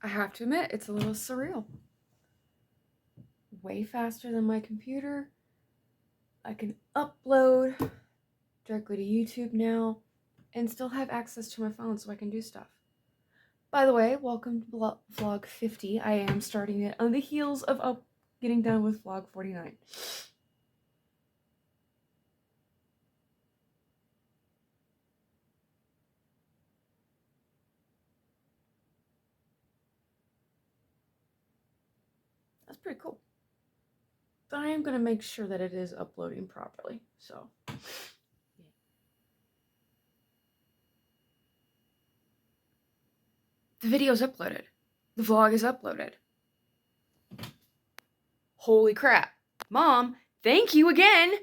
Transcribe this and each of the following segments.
I have to admit, it's a little surreal. Way faster than my computer. I can upload directly to YouTube now and still have access to my phone so I can do stuff. By the way, welcome to vlog 50. I am starting it on the heels of getting done with vlog 49. That's pretty cool. But I am going to make sure that it is uploading properly, so. Yeah. The video is uploaded. The vlog is uploaded. Holy crap. Mom, thank you again.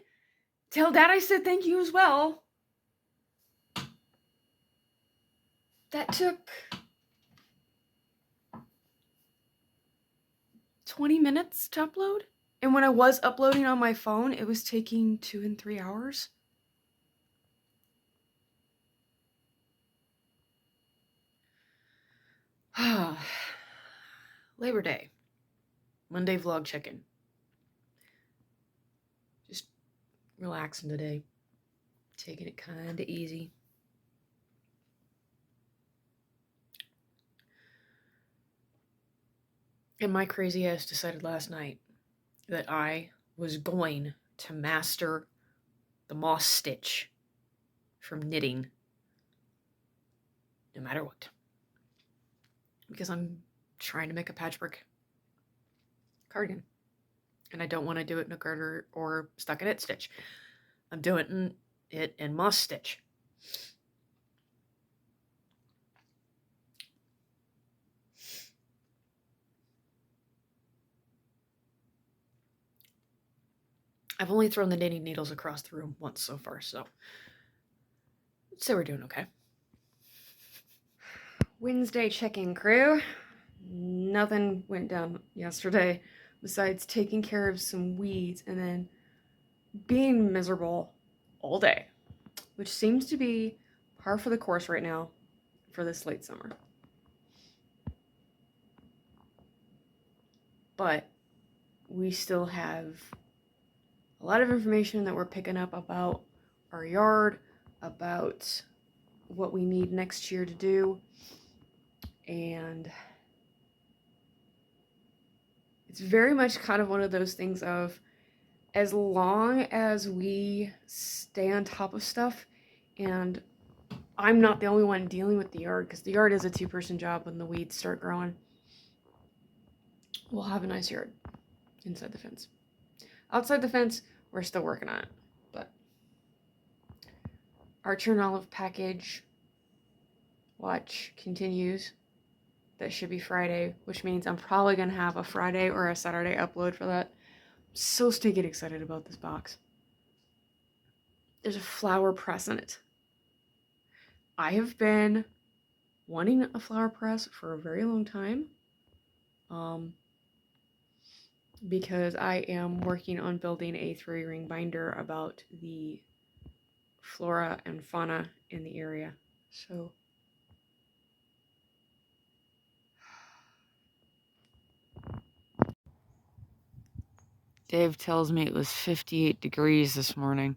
Tell Dad I said thank you as well. That took 20 minutes to upload. And when I was uploading on my phone, it was taking 2 and 3 hours. Labor Day. Monday vlog check-in. Just relaxing today. Taking it kind of easy. And my crazy ass decided last night that I was going to master the moss stitch from knitting no matter what. Because I'm trying to make a patchwork cardigan. And I don't want to do it in a garter or stockinette stitch. I'm doing it in moss stitch. I've only thrown the knitting needles across the room once so far, so let's say we're doing okay. Wednesday check-in crew. Nothing went down yesterday besides taking care of some weeds and then being miserable all day, which seems to be par for the course right now for this late summer. But we still have a lot of information that we're picking up about our yard, about what we need next year to do, and it's very much kind of one of those things of, as long as we stay on top of stuff, and I'm not the only one dealing with the yard, because the yard is a 2-person job when the weeds start growing, we'll have a nice yard inside the fence. Outside the fence, we're still working on it, but Archer and Olive package watch continues. That should be Friday, which means I'm probably going to have a Friday or a Saturday upload for that. I'm so stinking excited about this box. There's a flower press in it. I have been wanting a flower press for a very long time. Because I am working on building a 3-ring binder about the flora and fauna in the area. So Dave tells me it was 58 degrees this morning.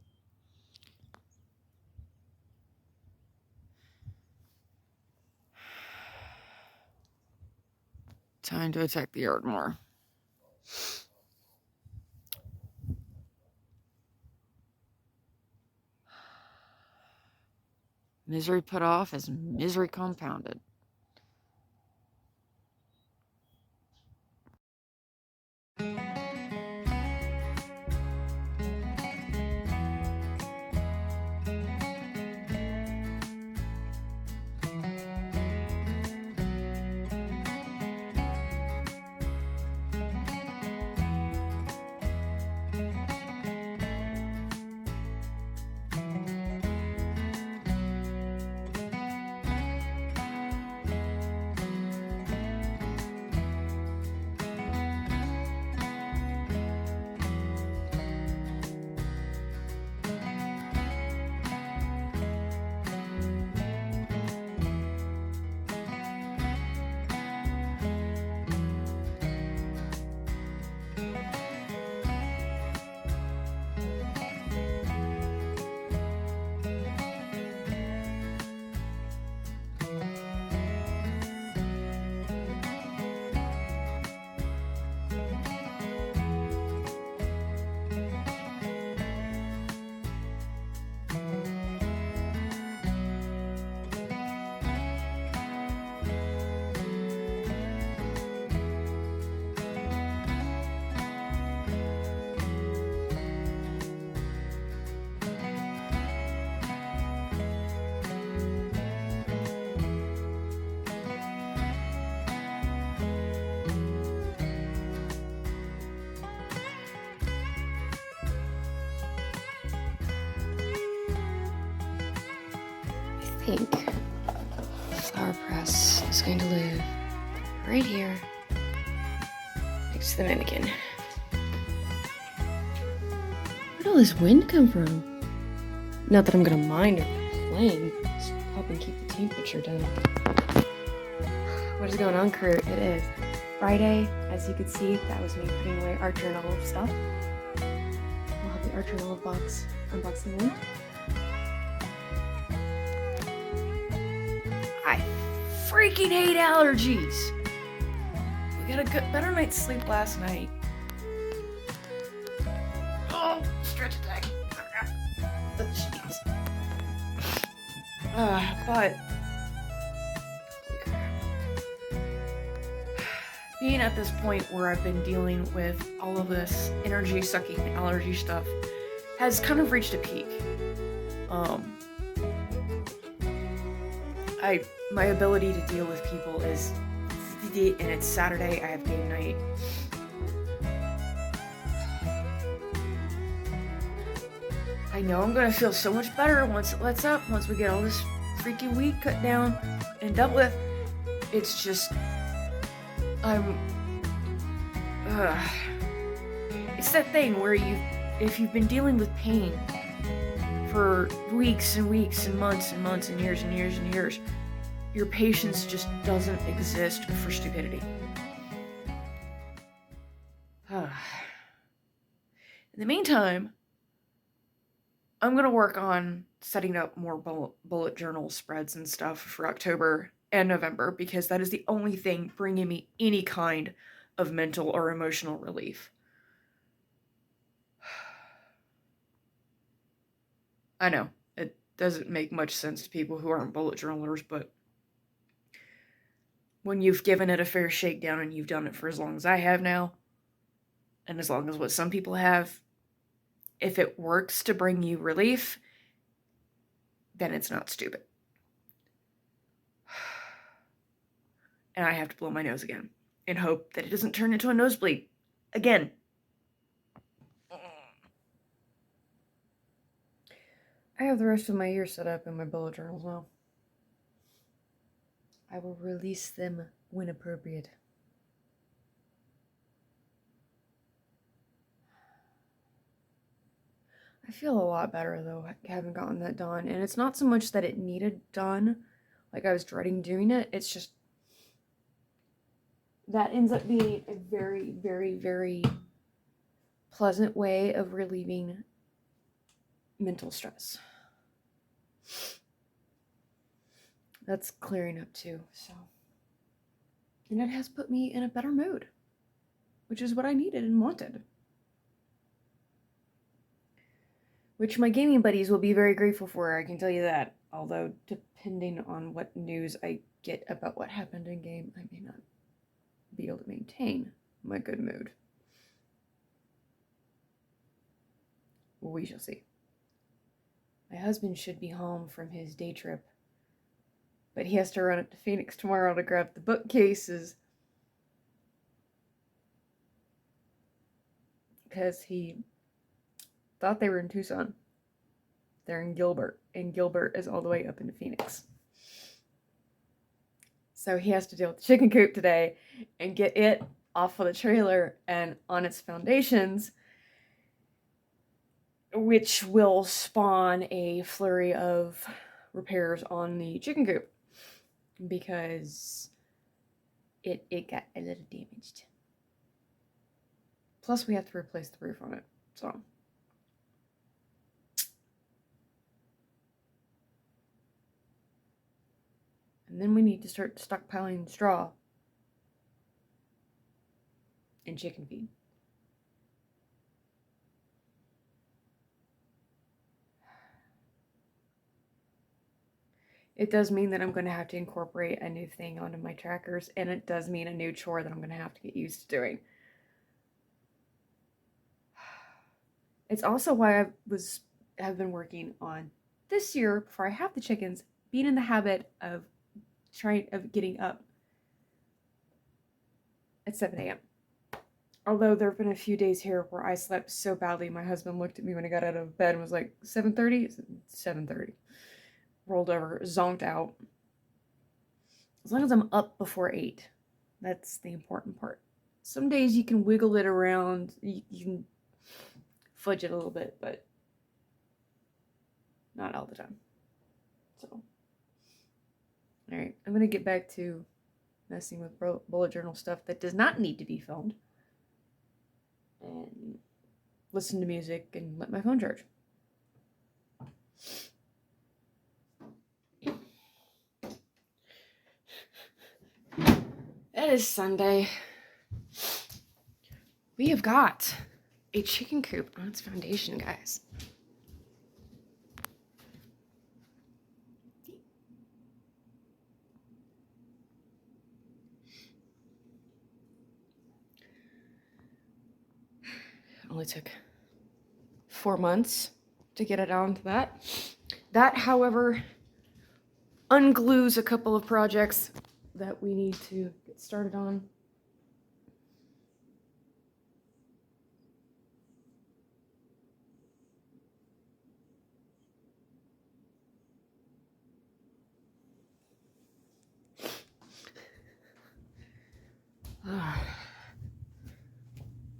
Time to attack the yard more. Misery put off is misery compounded. think flower press is going to live right here next to the mannequin. Where'd all this wind come from? Not that I'm gonna mind or complain, just helping keep the temperature down. What is going on, crew? It is Friday. As you can see, that was me putting away our journal stuff. We'll have the art journal box unboxing one. I freaking hate allergies. We got a better night's sleep last night. Oh, stretch attack. Jeez. But being at this point where I've been dealing with all of this energy sucking allergy stuff has kind of reached a peak. My ability to deal with people is, and it's Saturday, I have game night. I know I'm gonna feel so much better once it lets up, once we get all this freaking weed cut down and dealt with. It's just, it's that thing where if you've been dealing with pain for weeks and weeks and months and years and years and years, your patience just doesn't exist for stupidity. In the meantime, I'm gonna work on setting up more bullet journal spreads and stuff for October and November, because that is the only thing bringing me any kind of mental or emotional relief. I know, it doesn't make much sense to people who aren't bullet journalers, but when you've given it a fair shakedown and you've done it for as long as I have now, and as long as what some people have, if it works to bring you relief, then it's not stupid. And I have to blow my nose again and hope that it doesn't turn into a nosebleed again. I have the rest of my year set up in my bullet journals now. I will release them when appropriate. I feel a lot better though, having gotten that done. And it's not so much that it needed done, like I was dreading doing it. It's just, that ends up being a very, very, very pleasant way of relieving mental stress. That's clearing up too, so. And it has put me in a better mood, which is what I needed and wanted. Which my gaming buddies will be very grateful for, I can tell you that. Although, depending on what news I get about what happened in game, I may not be able to maintain my good mood. We shall see. My husband should be home from his day trip, but he has to run up to Phoenix tomorrow to grab the bookcases because he thought they were in Tucson. They're in Gilbert, and Gilbert is all the way up into Phoenix. So he has to deal with the chicken coop today and get it off of the trailer and on its foundations, which will spawn a flurry of repairs on the chicken coop because it got a little damaged. Plus we have to replace the roof on it, so. And then we need to start stockpiling straw and chicken feed. It does mean that I'm going to have to incorporate a new thing onto my trackers, and it does mean a new chore that I'm going to have to get used to doing. It's also why have been working on this year, before I have the chickens, being in the habit of getting up at 7 a.m. Although there have been a few days here where I slept so badly, my husband looked at me when I got out of bed and was like, 7:30? 7:30. rolled over, zonked out. As long as I'm up before 8. That's the important part. Some days you can wiggle it around, you can fudge it a little bit, but not all the time. So, alright, I'm going to get back to messing with bullet journal stuff that does not need to be filmed. And listen to music and let my phone charge. It is Sunday. We have got a chicken coop on its foundation, guys. It only took 4 months to get it onto that. That, however, unglues a couple of projects that we need to get started on.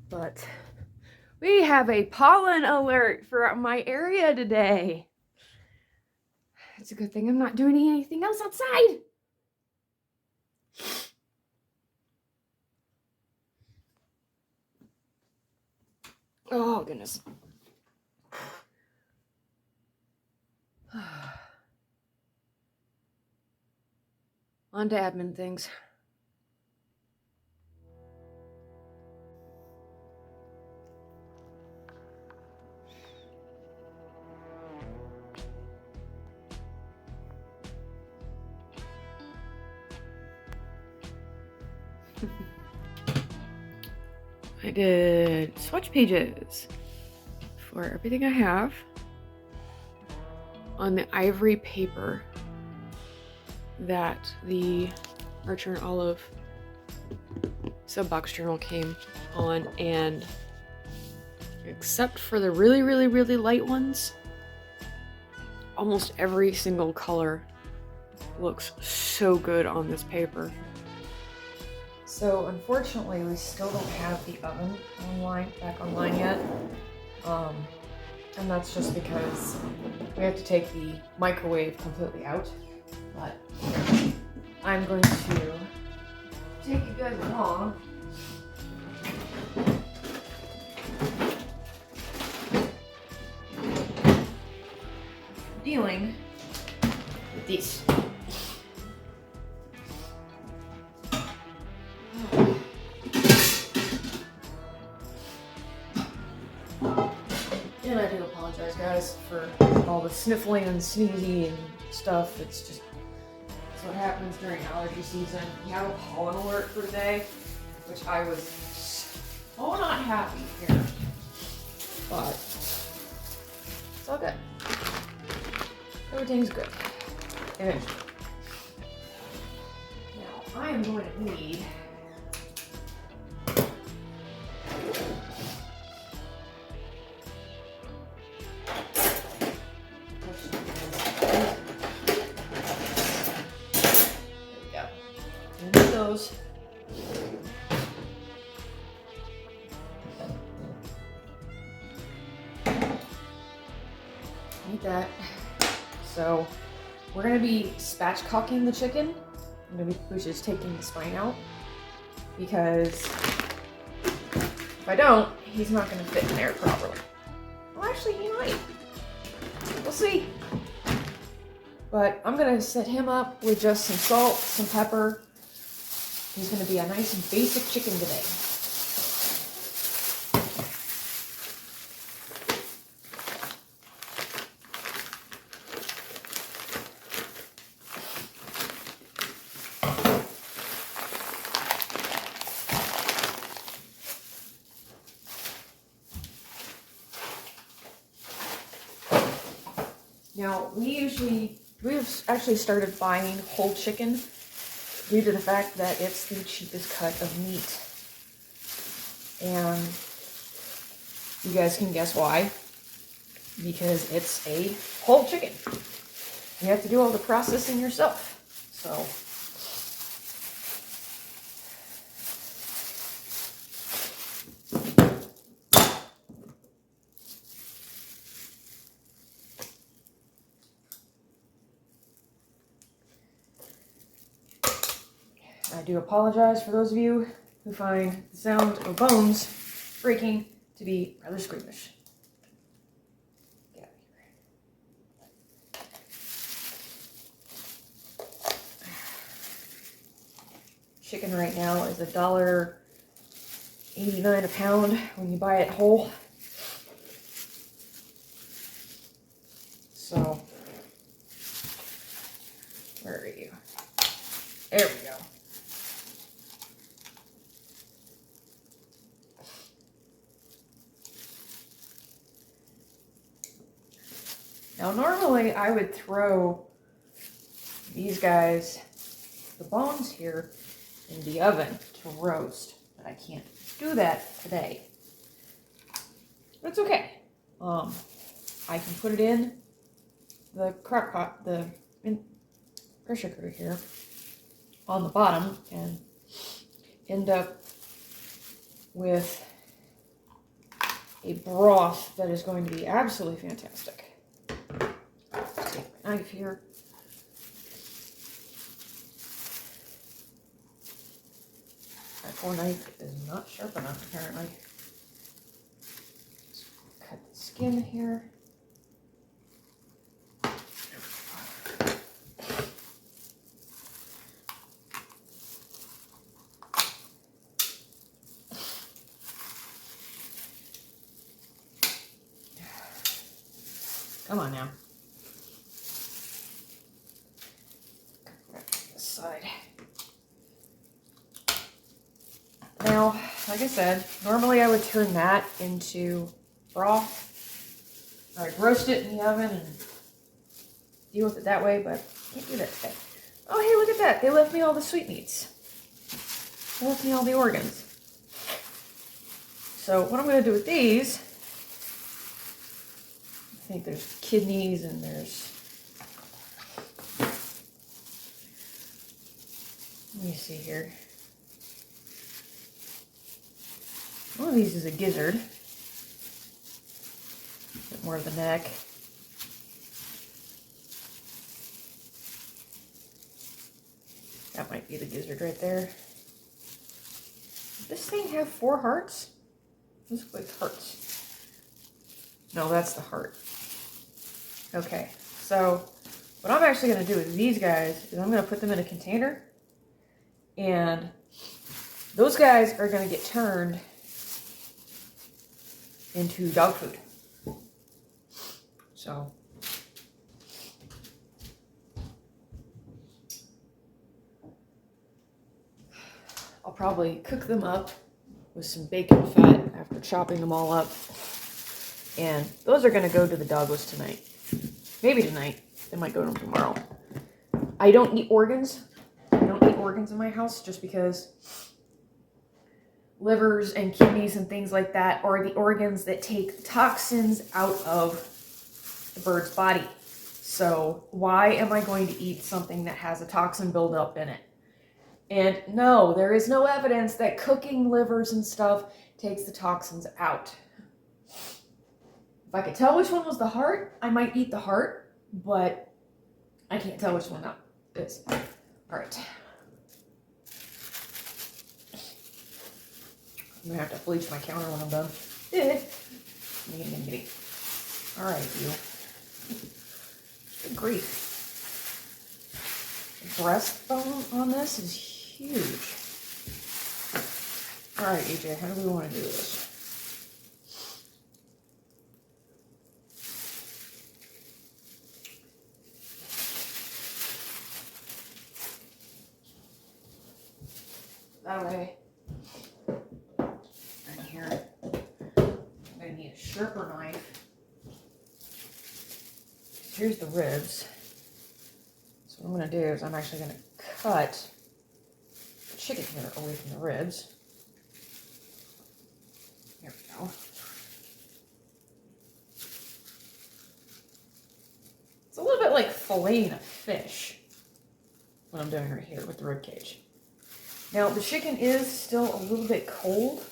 But we have a pollen alert for my area today. It's a good thing I'm not doing anything else outside. Oh, goodness. On to admin things. I did swatch pages for everything I have on the ivory paper that the Archer and Olive sub-box journal came on, and except for the really, really, really light ones, almost every single color looks so good on this paper. So unfortunately, we still don't have the oven back online yet. And that's just because we have to take the microwave completely out. But I'm going to take you guys along. Dealing with these. And I do apologize, guys, for all the sniffling and sneezing and stuff. It's just, that's what happens during allergy season. We have a pollen alert for today, which I was so not happy here. But it's all good. Everything's good. Eventually. Now, I am going to need those. Like that. So we're gonna be spatchcocking the chicken, which is taking the spine out, because if I don't, he's not gonna fit in there properly. Well, actually, he might. We'll see. But I'm gonna set him up with just some salt, some pepper. He's gonna be a nice basic chicken today. Now, we've actually started buying whole chicken due to the fact that it's the cheapest cut of meat. And you guys can guess why. Because it's a whole chicken. you have to do all the processing yourself. So I do apologize for those of you who find the sound of bones breaking to be rather squeamish. Get out of here. Chicken right now is $1.89 a pound when you buy it whole. So, where are you? There we go. Now, normally I would throw these guys, the bones here, in the oven to roast, but I can't do that today. That's okay. I can put it in the crock pot, the pressure cooker here on the bottom, and end up with a broth that is going to be absolutely fantastic. Take my knife here. My poor knife is not sharp enough, apparently. Just cut the skin here. Come on now. This side. Now, like I said, normally I would turn that into broth. Or I'd roast it in the oven and deal with it that way, but I can't do that today. Oh, hey, look at that. They left me all the sweetmeats. They left me all the organs. So what I'm going to do with these, I think there's kidneys and there's, let me see here. One of these is a gizzard. A bit more of the neck. That might be the gizzard right there. Does this thing have 4 hearts? This looks like hearts. No, that's the heart. Okay, so what I'm actually going to do with these guys is I'm going to put them in a container, and those guys are going to get turned into dog food. So I'll probably cook them up with some bacon fat after chopping them all up. And those are going to go to the doggos tonight. Maybe tonight. They might go to them tomorrow. I don't eat organs. I don't eat organs in my house just because livers and kidneys and things like that are the organs that take toxins out of the bird's body. So why am I going to eat something that has a toxin buildup in it? And no, there is no evidence that cooking livers and stuff takes the toxins out. If I could tell which one was the heart, I might eat the heart, but I can't tell which one that is. All right. I'm gonna have to bleach my counter when I'm done. All right, you. Good grief. The breastbone on this is huge. All right, AJ, how do we want to do this? That way. And here, I'm going to need a sharper knife. Here's the ribs. So what I'm going to do is I'm actually going to cut the chicken here away from the ribs. There we go. It's a little bit like filleting a fish. What I'm doing right here with the rib cage. Now the chicken is still a little bit cold.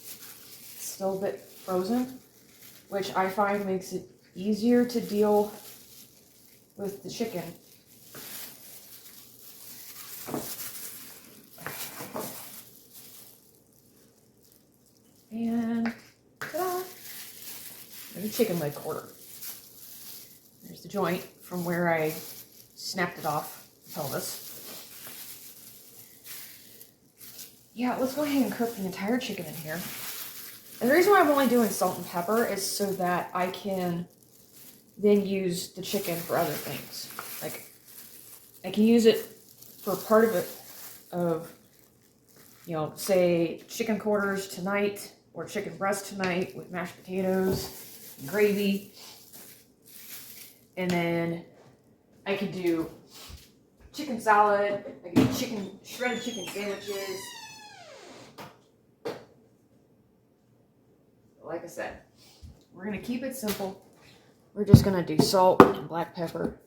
It's still a bit frozen, which I find makes it easier to deal with the chicken. And ta-da! There's a chicken leg quarter. There's the joint from where I snapped it off the pelvis. Yeah, let's go ahead and cook the entire chicken in here. And the reason why I'm only doing salt and pepper is so that I can then use the chicken for other things. Like, I can use it for part of it, you know, say chicken quarters tonight or chicken breast tonight with mashed potatoes and gravy. And then I could do chicken salad, I could do shredded chicken sandwiches. Like I said, we're going to keep it simple. We're just going to do salt and black pepper.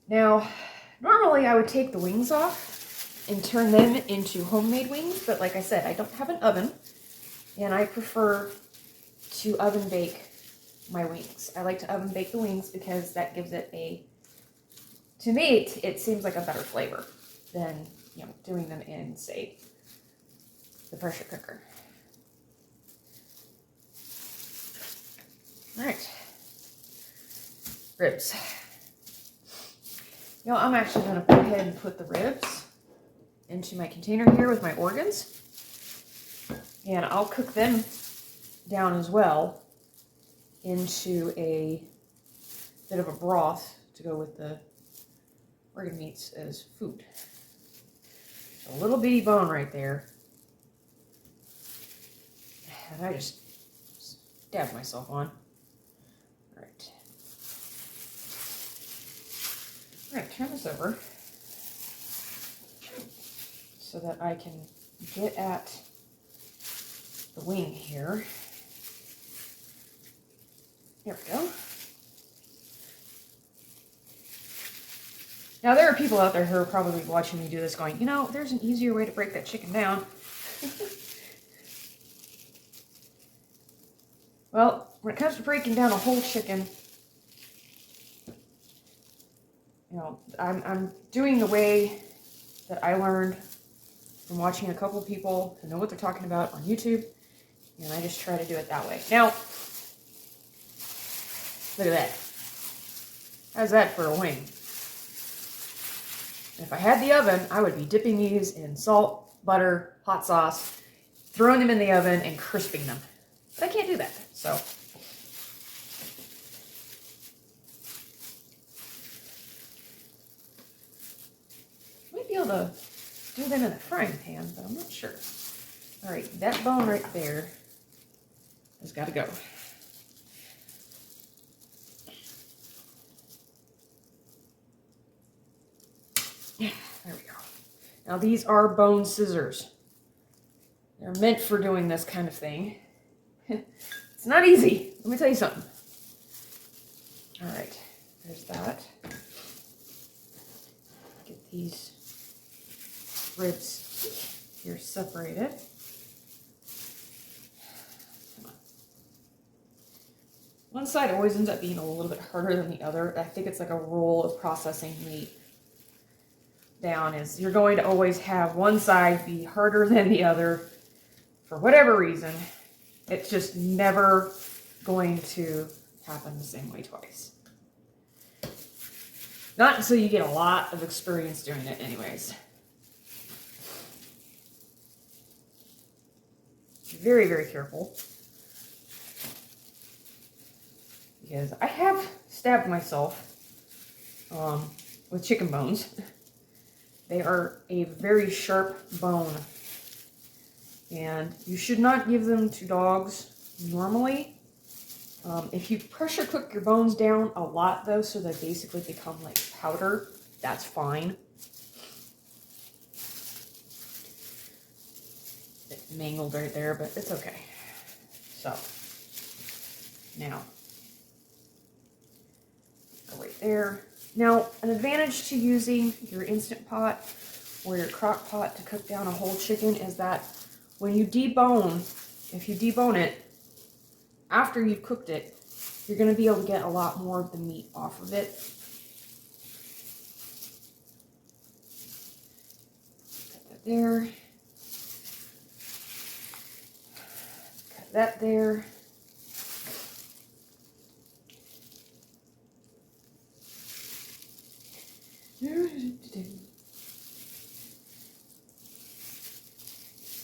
Now, normally I would take the wings off and turn them into homemade wings, but like I said, I don't have an oven, and I prefer to oven bake my wings. I like to oven bake the wings because that gives it to me, it seems like a better flavor than, you know, doing them in, say, the pressure cooker. All right, ribs. You know, I'm actually going to go ahead and put the ribs into my container here with my organs, and I'll cook them down as well into a bit of a broth to go with the organ meats as food. A little bitty bone right there. And I just stabbed myself on. All right. All right, turn this over so that I can get at the wing here. There we go. Now, there are people out there who are probably watching me do this going, you know, there's an easier way to break that chicken down. Well, when it comes to breaking down a whole chicken, you know, I'm doing the way that I learned from watching a couple of people who know what they're talking about on YouTube, and I just try to do it that way. Now, look at that. How's that for a wing? If I had the oven, I would be dipping these in salt, butter, hot sauce, throwing them in the oven, and crisping them. But I can't do that, so. I might be able to do them in a frying pan, but I'm not sure. All right, that bone right there has got to go. There we go. Now these are bone scissors. They're meant for doing this kind of thing. It's not easy. Let me tell you something. All right, there's that. Get these ribs here separated. Come on. One side always ends up being a little bit harder than the other. I think it's like a rule of processing meat down is you're going to always have one side be harder than the other for whatever reason. It's just never going to happen the same way twice. Not until you get a lot of experience doing it anyways. Very, very careful. Because I have stabbed myself with chicken bones. They are a very sharp bone, and you should not give them to dogs normally. If you pressure cook your bones down a lot though, so they basically become like powder, that's fine. mangled right there, but it's okay. So, now, go right there. Now, an advantage to using your Instant Pot or your crock pot to cook down a whole chicken is that when you debone, if you debone it, after you've cooked it, you're going to be able to get a lot more of the meat off of it. Cut that there. Cut that there.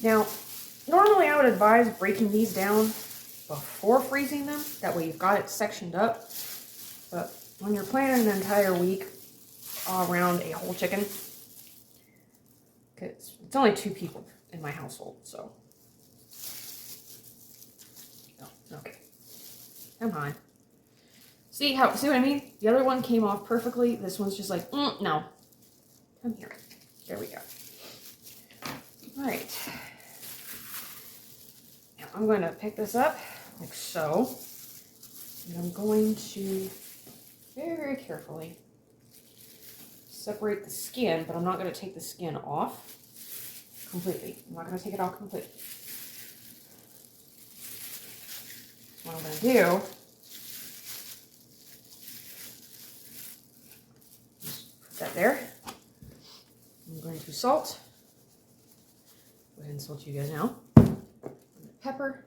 Now, normally I would advise breaking these down before freezing them. That way you've got it sectioned up. But when you're planning an entire week around a whole chicken, because it's only 2 people in my household, so. Oh, okay. Come on. See what I mean? The other one came off perfectly. This one's just like, no. Come here. There we go. All right. Now I'm going to pick this up like so. And I'm going to very, very carefully separate the skin, but I'm not going to take the skin off completely. I'm not going to take it off completely. What I'm going to do, just put that there. I'm going to salt. Go ahead and salt you guys now. Pepper.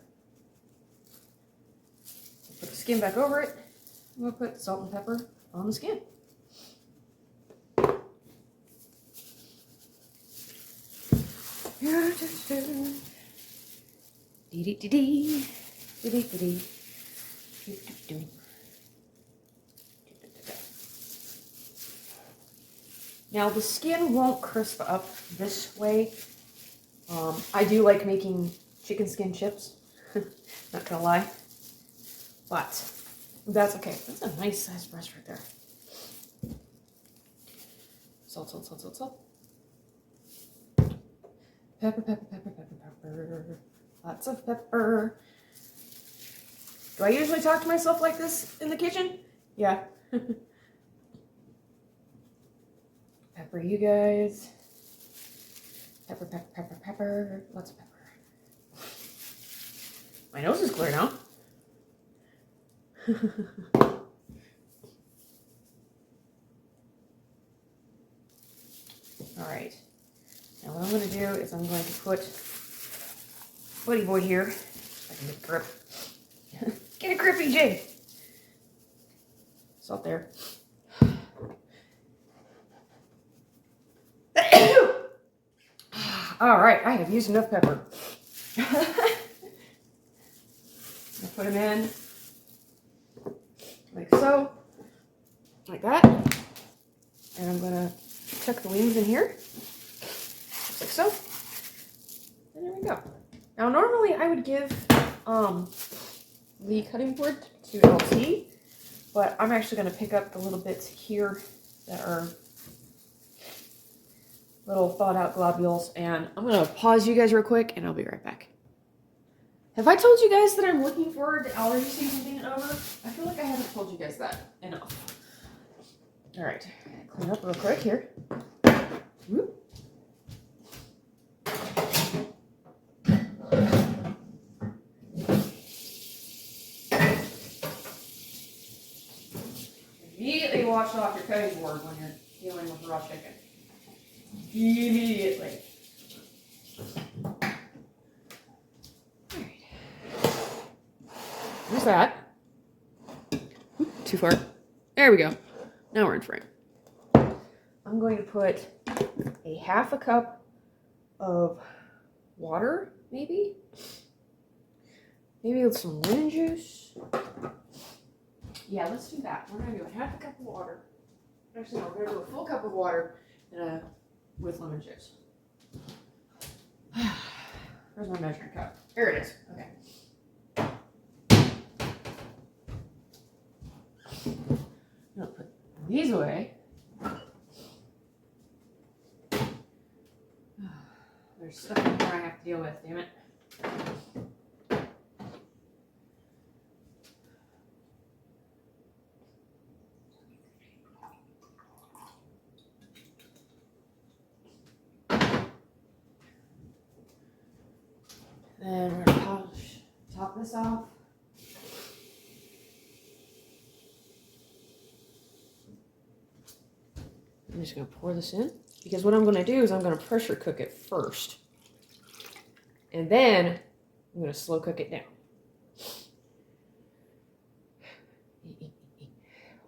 Put the skin back over it. I'm going to put salt and pepper on the skin. Now the skin won't crisp up this way. I do like making chicken skin chips, not gonna lie, but that's okay. That's a nice sized breast right there. Salt, salt, salt, salt, salt. Pepper, pepper, pepper, pepper, pepper. Lots of pepper. Do I usually talk to myself like this in the kitchen? Yeah. Pepper, you guys. Pepper, pepper, pepper, pepper. Lots of pepper. My nose is clear now. All right. Now what I'm going to do is I'm going to put Buddy Boy here. I can get a grip. Get a grip, EJ. Salt there. All right, I have used enough pepper. I'll put them in like so, like that. And I'm gonna tuck the wings in here, just like so. And there we go. Now, normally I would give the cutting board to LT, but I'm actually gonna pick up the little bits here that are little thawed out globules, and I'm gonna pause you guys real quick and I'll be right back. Have I told you guys that I'm looking forward to allergy season being over? I feel like I haven't told you guys that enough. All right, clean up real quick here. Whoop. Immediately wash off your cutting board when you're dealing with raw chicken. Immediately. Alright. There's that. Oop, too far. There we go. Now we're in frame. I'm going to put a half a cup of water, maybe? Maybe with some lemon juice. Yeah, let's do that. We're going to do a half a cup of water. Actually, no, we're going to do a full cup of water with lemon juice. Where's my measuring cup? Here it is. Okay. I'm going to put these away. There's stuff in here I have to deal with, damn it. Then we're gonna top this off. I'm just gonna pour this in because what I'm gonna do is I'm gonna pressure cook it first. And then I'm gonna slow cook it down.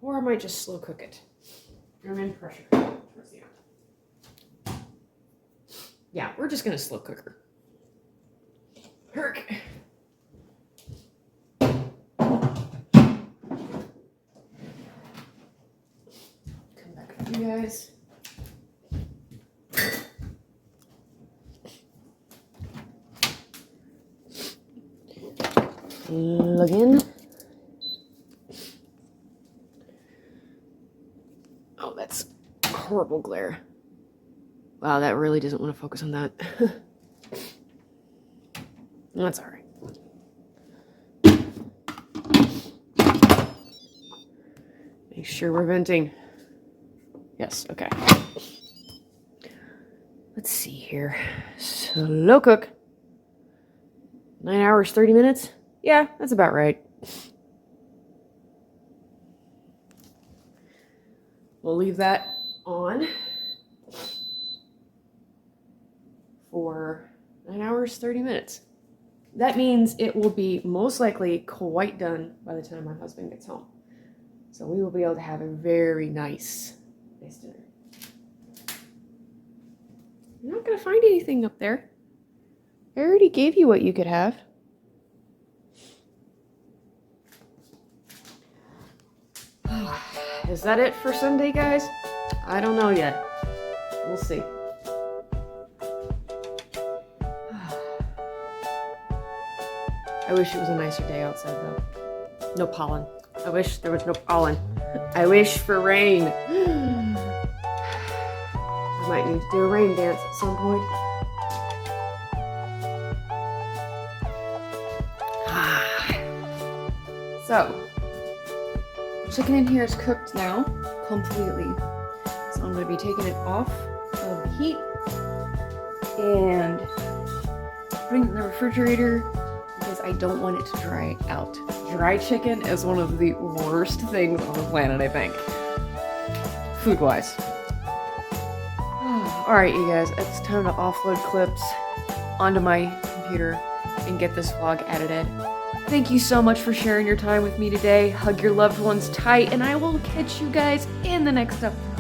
Or I might just slow cook it. I'm in pressure cook towards the end. Yeah, we're just gonna slow cook her. Herk. Come back for you guys. Plug in. Oh, that's horrible glare. Wow, that really doesn't want to focus on that. That's all right. Make sure we're venting. Yes, okay. Let's see here. Slow cook. 9 hours, 30 minutes? Yeah, that's about right. We'll leave that on for 9 hours, 30 minutes. That means it will be most likely quite done by the time my husband gets home. So we will be able to have a very nice dinner. You're not going to find anything up there. I already gave you what you could have. Is that it for Sunday, guys? I don't know yet. We'll see. I wish it was a nicer day outside, though. No pollen. I wish there was no pollen. I wish for rain. I might need to do a rain dance at some point. So, chicken in here is cooked now, completely. So I'm going to be taking it off of the heat and putting it in the refrigerator because I don't want it to dry out. Dry chicken is one of the worst things on the planet, I think. Food-wise. Alright, you guys, it's time to offload clips onto my computer and get this vlog edited. Thank you so much for sharing your time with me today. Hug your loved ones tight, and I will catch you guys in the next episode.